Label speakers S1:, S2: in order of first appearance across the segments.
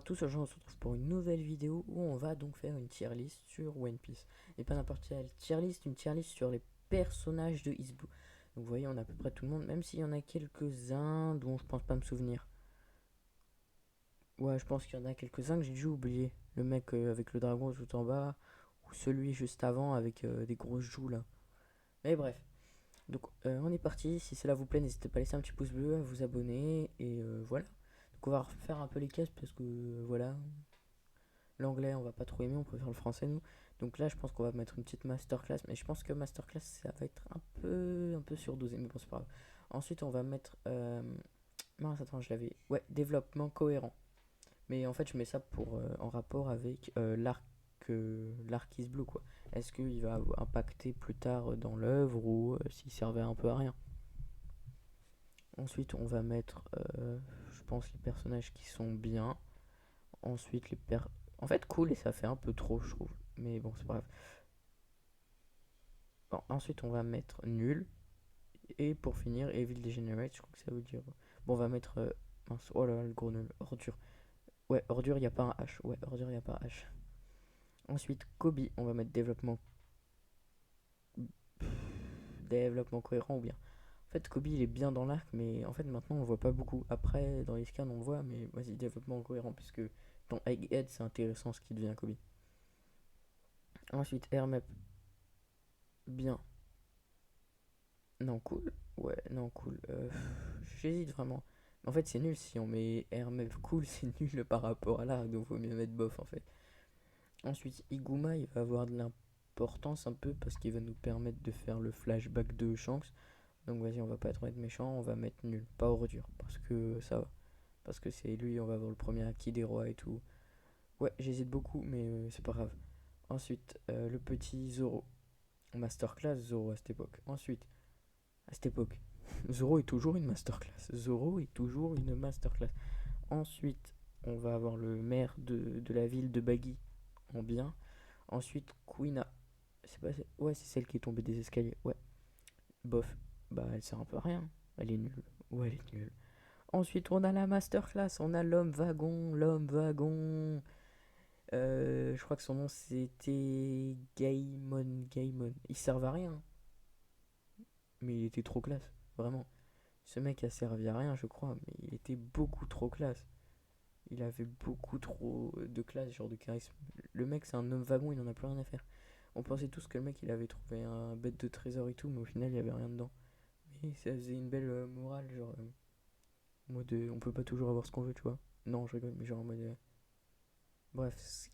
S1: tous, aujourd'hui on se retrouve pour une nouvelle vidéo où on va donc faire une tier list sur One Piece. Et pas n'importe quelle tier list, une tier list sur les personnages de East Blue. Donc vous voyez, on a à peu près tout le monde, même s'il y en a quelques-uns dont je pense pas me souvenir. Ouais, je pense qu'il y en a quelques-uns que j'ai déjà oublié. Le mec avec le dragon tout en bas, ou celui juste avant avec des grosses joues là. Mais bref, donc on est parti. Si cela vous plaît, n'hésitez pas à laisser un petit pouce bleu, à vous abonner, et voilà. Donc on va refaire un peu les cases parce que voilà, l'anglais, on va pas trop aimer, on préfère le français nous. Donc là, je pense qu'on va mettre une petite masterclass, mais je pense que masterclass, ça va être un peu surdosé, mais bon, c'est pas grave. Ensuite, on va mettre. Mince, attends, je l'avais. Ouais, développement cohérent. Mais en fait, je mets ça pour en rapport avec l'arc Is Blue, quoi. Est-ce qu'il va impacter plus tard dans l'œuvre ou s'il servait un peu à rien. Ensuite, on va mettre, je pense, les personnages qui sont bien. Ensuite, en fait, cool, et ça fait un peu trop, je trouve. Mais bon, c'est pas grave. Bon, ensuite, on va mettre nul. Et pour finir, Evil Degenerate, je crois que ça veut dire. Bon, on va mettre. Mince, oh là là, le gros nul. Ordure. Ouais, ordure, il n'y a pas un H. Ouais, ordure, il n'y a pas un H. Ensuite, Kobe, on va mettre développement cohérent ou bien. En fait, Kobe, il est bien dans l'arc, mais en fait, maintenant, on le voit pas beaucoup. Après, dans les scans, on le voit, mais vas-y, développement cohérent, puisque dans Egghead, c'est intéressant ce qui devient Kobe. Ensuite, Hermep, bien. Non, cool. Ouais, non, cool. J'hésite vraiment. En fait, c'est nul si on met Hermep cool, c'est nul par rapport à l'arc, donc vaut mieux mettre bof en fait. Ensuite, Iguma, il va avoir de l'importance un peu parce qu'il va nous permettre de faire le flashback de Shanks. Donc vas-y, on va pas trop être méchant, on va mettre nul, pas ordure, parce que ça va. Parce que c'est lui, on va avoir le premier acquis des rois et tout. Ouais, j'hésite beaucoup, mais c'est pas grave. Ensuite, le petit Zoro. Masterclass Zoro à cette époque. Ensuite, à cette époque, Zoro est toujours une masterclass. Zoro est toujours une masterclass. Ensuite, on va avoir le maire de la ville de Baggy en bien. Ensuite, Quina. C'est pas. Ouais, c'est celle qui est tombée des escaliers. Ouais, bof. Bah, elle sert un peu à rien. Elle est nulle. Ouais, elle est nulle. Ensuite, on a la masterclass. On a l'homme wagon. L'homme wagon. Je crois que son nom c'était Gaimon. Gaimon. Il servait à rien, mais il était trop classe. Vraiment. Ce mec a servi à rien, je crois, mais il était beaucoup trop classe. Il avait beaucoup trop de classe, genre de charisme. Le mec, c'est un homme wagon, il en a plus rien à faire. On pensait tous que le mec, il avait trouvé un bête de trésor et tout, mais au final, il y avait rien dedans. Mais ça faisait une belle morale, genre, en mode, on peut pas toujours avoir ce qu'on veut, tu vois. Non, je rigole, mais genre en mode. Bref,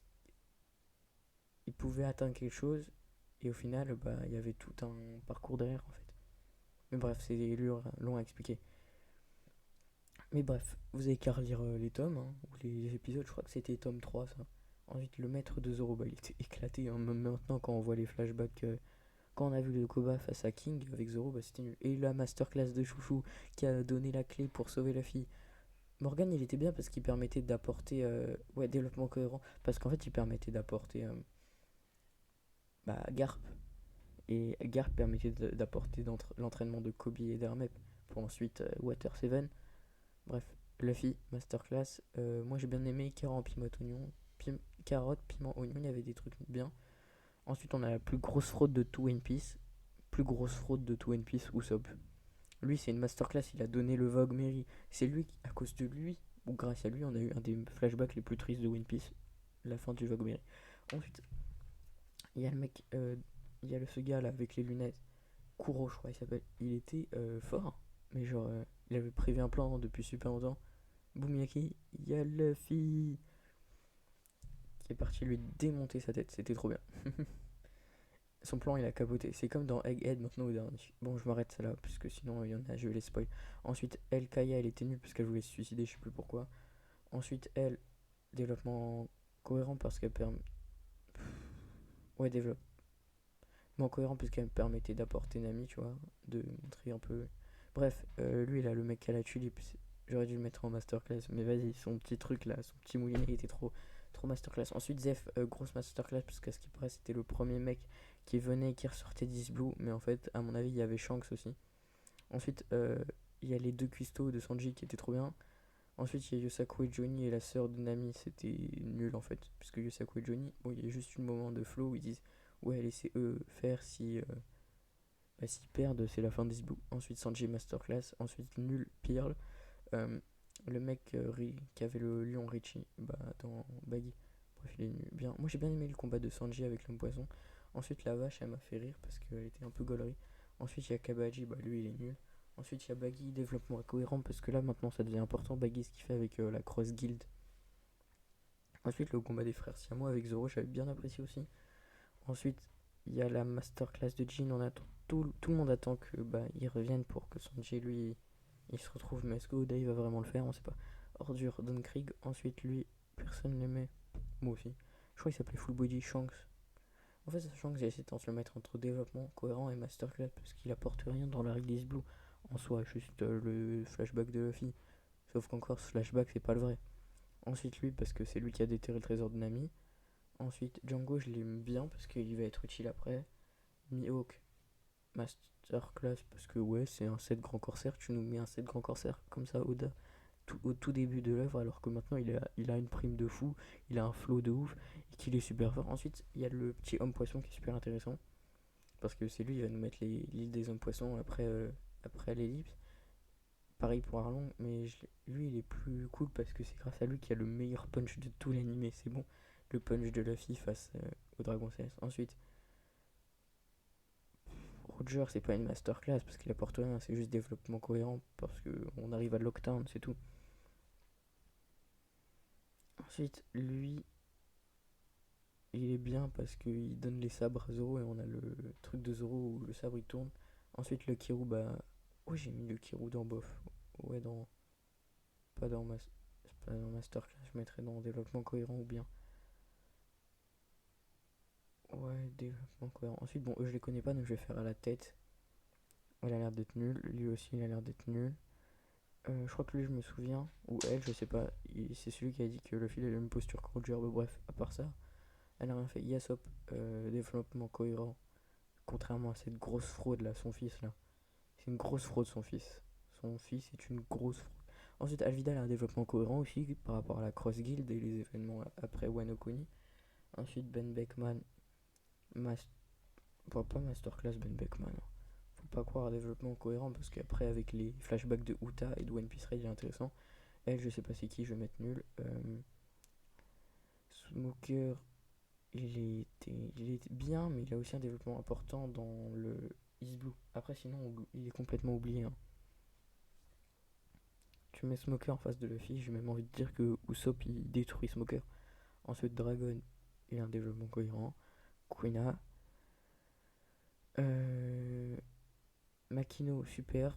S1: il pouvait atteindre quelque chose, et au final, bah, il y avait tout un parcours derrière, en fait. Mais bref, c'est long à expliquer. Mais bref, vous avez qu'à relire les tomes, hein, ou les épisodes, je crois que c'était tome 3 ça. Ensuite, le maître de Zoro, bah, il était éclaté, hein, même maintenant quand on voit les flashbacks, quand on a vu le Koba face à King avec Zoro, bah, c'était nul. Et la masterclass de Chouchou qui a donné la clé pour sauver la fille. Morgan, il était bien parce qu'il permettait d'apporter. Ouais, développement cohérent. Parce qu'en fait, il permettait d'apporter bah, Garp. Et Garp permettait d'apporter l'entraînement de Kobe et d'Hermep pour ensuite Water 7. Bref, Luffy, masterclass. Moi j'ai bien aimé carotte, piment, oignon. Carotte, piment, oignon, il y avait des trucs bien. Ensuite, on a la plus grosse fraude de tout One Piece. Plus grosse fraude de tout One Piece, Usopp. Lui, c'est une masterclass, il a donné le Vogue Mary. C'est lui, à cause de lui, ou grâce à lui, on a eu un des flashbacks les plus tristes de One Piece. La fin du Vogue Mary. Ensuite, il y a le mec, il y a ce gars là avec les lunettes. Kuro, je crois, il s'appelle. Il était fort, mais genre, il avait prévu un plan depuis super longtemps. Boumyaki, il y a Luffy qui est parti lui démonter sa tête, c'était trop bien. Son plan il a capoté, c'est comme dans Egghead maintenant au dernier. Bon, je m'arrête là, puisque sinon il y en a, je vais les spoil. Ensuite, elle, Kaya, elle était nulle parce qu'elle voulait se suicider, je sais plus pourquoi. Ensuite, elle, développement cohérent parce qu'elle permet. Ouais, développement cohérent parce qu'elle me permettait d'apporter Nami, tu vois, de montrer un peu. Bref, lui là, le mec qui a la tulipe, j'aurais dû le mettre en masterclass, mais vas-y, son petit truc là, son petit moulinet il était trop masterclass. Ensuite, Zef, grosse masterclass, parce qu'à ce qui paraît, c'était le premier mec qui venait et qui ressortait d'East Blue, mais en fait, à mon avis, il y avait Shanks aussi. Ensuite, il y a les deux cuistots de Sanji qui étaient trop bien. Ensuite, il y a Yosaku et Johnny et la sœur de Nami, c'était nul en fait. Puisque Yosaku et Johnny, bon, il y a juste un moment de flow où ils disent ouais, laissez eux faire si. Bah, s'ils perdent, c'est la fin des Blue. Ensuite, Sanji Masterclass. Ensuite, nul, Pearl. Euh, le mec qui avait le lion Richie bah, dans Baggy. Bref, il est nul. Bien. Moi, j'ai bien aimé le combat de Sanji avec l'homme poisson. Ensuite, la vache, elle m'a fait rire parce qu'elle était un peu gaulerie. Ensuite, il y a Kabaji, bah lui, il est nul. Ensuite, il y a Baggy, développement incohérent parce que là, maintenant, ça devient important. Baggy, ce qu'il fait avec la Cross Guild. Ensuite, le combat des frères Siamois avec Zoro, j'avais bien apprécié aussi. Ensuite, il y a la masterclass de Jin. On attend, tout le monde attend que bah, il revienne pour que Sanji, lui, il se retrouve. Mais est-ce que Oda il va vraiment le faire? On sait pas. Ordure, Don Krieg. Ensuite, lui, personne l'aimait. Moi aussi. Je crois qu'il s'appelait Full Body Shanks. En fait, sachant que j'ai essayé de le mettre entre développement cohérent et masterclass parce qu'il apporte rien dans la release blue. En soi, juste le flashback de Luffy. Sauf qu'encore, ce flashback, c'est pas le vrai. Ensuite, lui, parce que c'est lui qui a déterré le trésor de Nami. Ensuite, Django, je l'aime bien parce qu'il va être utile après. Mihawk, Masterclass, parce que ouais, c'est un set grand corsaire. Tu nous mets un set grand corsaire comme ça, Oda, au tout début de l'œuvre, alors que maintenant il a une prime de fou, il a un flow de ouf et qu'il est super fort. Ensuite, il y a le petit homme poisson qui est super intéressant parce que c'est lui qui va nous mettre l'île des hommes poissons après l'ellipse. Pareil pour Arlong, mais lui il est plus cool parce que c'est grâce à lui qu'il y a le meilleur punch de tout l'anime. C'est bon, le punch de Luffy face au Dragon Céleste. Ensuite, Roger, c'est pas une masterclass parce qu'il apporte rien, c'est juste développement cohérent parce qu'on arrive à Lockdown, c'est tout. Ensuite, lui, il est bien parce qu'il donne les sabres à Zoro et on a le truc de Zoro où le sabre il tourne. Ensuite, le Kirou, bah. Ouais, j'ai mis le Kirou dans Bof. Ouais, dans. Pas dans, pas dans Masterclass, je mettrais dans développement cohérent ou bien. Ouais, développement cohérent. Ensuite, bon, eux je les connais pas donc je vais faire à la tête. Elle a l'air d'être nulle. Lui aussi, il a l'air d'être nul. Je crois que lui, je me souviens. Ou elle, je sais pas. C'est celui qui a dit que le fil a la même posture que Roger. Mais bref, à part ça, elle a rien fait. Yasop, développement cohérent. Contrairement à cette grosse fraude là, son fils là. C'est une grosse fraude son fils. Son fils est une grosse fraude. Ensuite, Alvida a un développement cohérent aussi par rapport à la Cross Guild et les événements après Wano Kuni. Ensuite, Ben Beckman, mas- pas Masterclass Ben Beckman. Faut pas croire à développement cohérent parce qu'après, avec les flashbacks de Uta et de One Piece Raid, il est intéressant. Elle, je sais pas c'est qui, je vais mettre nul. Smoker, il était bien, mais il a aussi un développement important dans le East Blue. Après, sinon, il est complètement oublié, hein. Tu mets Smoker en face de Luffy, j'ai même envie de dire que Usopp il détruit Smoker. Ensuite, Dragon, il a un développement cohérent. Quina. Euh, Makino, super.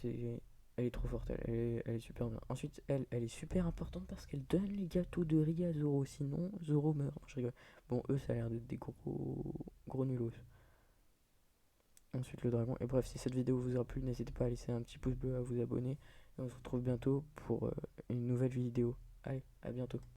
S1: Elle est trop forte, elle est super bien. Ensuite, elle est super importante parce qu'elle donne les gâteaux de riz à Zoro. Sinon, Zoro meurt. Je rigole. Bon, eux, ça a l'air d'être des gros nulos. Ensuite, le dragon. Et bref, si cette vidéo vous a plu, n'hésitez pas à laisser un petit pouce bleu, à vous abonner. Et on se retrouve bientôt pour une nouvelle vidéo. Allez, à bientôt.